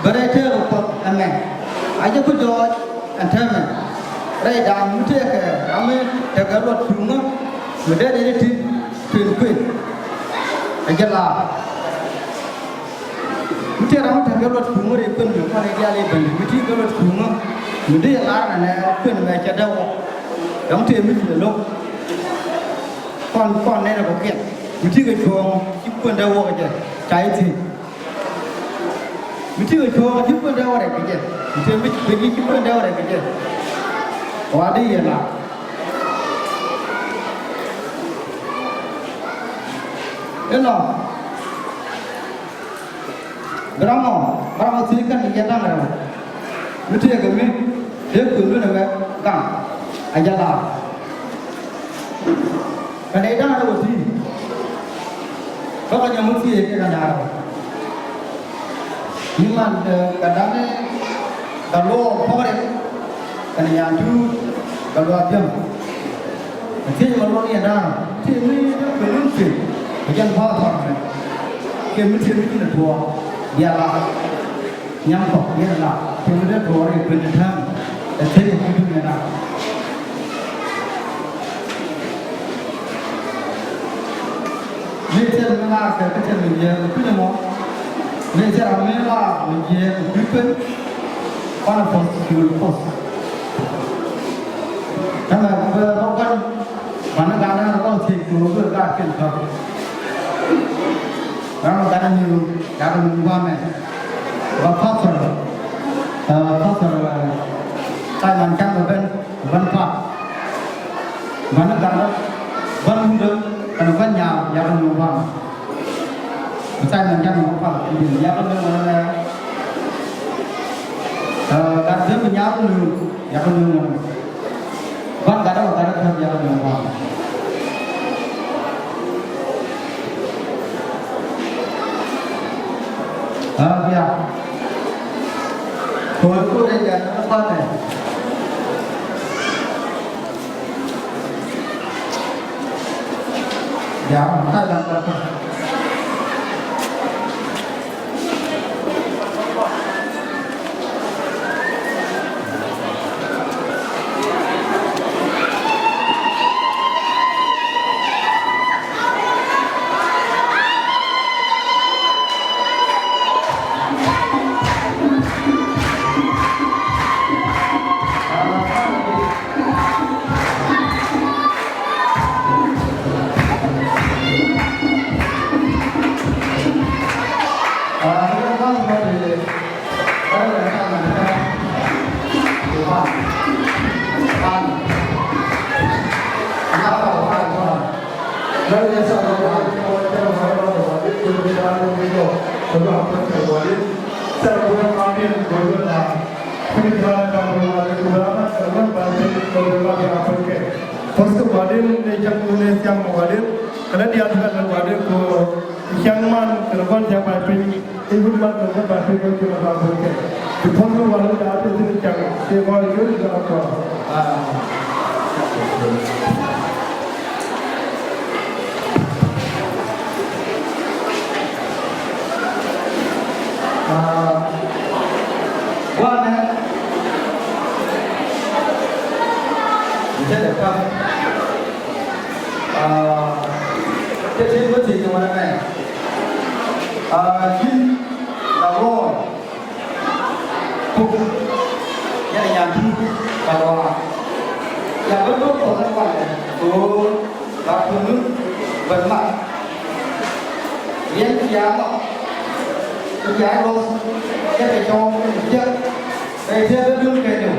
but I tell you what a man. I just put George and tell me. Right down, you take I mean, take a lot of humor, with that anything to quit. I get loud. You take out a lot of humor, you couldn't be funny, you take a lot of humor, you did a lot and I couldn't make a devil. Don't tell me the look. Con này là có kiện, mình chưa cái chuồng, chứ quên đâu rồi chứ, trái gì, mình chưa cái chuồng, chứ quên đâu rồi cái gì, mình chưa biết cái gì chứ quên đâu rồi cái gì, quá đi vậy là, thế nào, Brahma sih kan dia dah mereka, mình chưa cái mình, dia kudu nama kang, aja lah. Cái đó là gì? Có bao nhiêu muốn gì cái nào? Nhưng mà cái đó này, cái lô khó đấy, cái này ăn chú, cái lô tiêm. Thế mà lô này nào? Thế mới cái lương phí, cái dân hoa thọ này, cái mới thêm cái là thua, giờ là nhắm cọc, giờ là cái mới thua rồi cái này tham, thế thì không được người nào. Mình sẽ làm cái chuyện mình làm cái gì mà mình sẽ làm mình làm cái chuyện quan là post cái mà nó quan mà nó đang nó thì cũng được ra kiện thật nó đang nhiều quan này và phát là tại mình đang ở bên văn pháp mà nó đang văn được kalau kan ya kan lupa, saya macam lupa, ya kan mana, kan dia punya apa lu, ya kan lu, kan kadang kan ya kan lupa, ya, kalau dia jangan apa ni. Ya, tak ada. First wadil yang mulai siang wadil, kerana dia adalah wadil ko yang man kerana yang berpikir, ibu man kerana berpikir kita berpikir. Di first wadil dah ada sini yang sewa itu juga apa? One, jadi apa? Jadi apa sih cuma ni? Jin, gatluol, puok, yang nyantut, gatluak. Yang betul orang mana? Tu, gatluol, bermak. Lienge siapa? Siapa los? Siapa jom? Siapa dulu kena?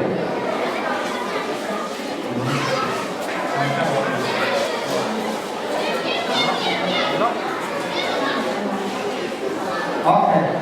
Okay.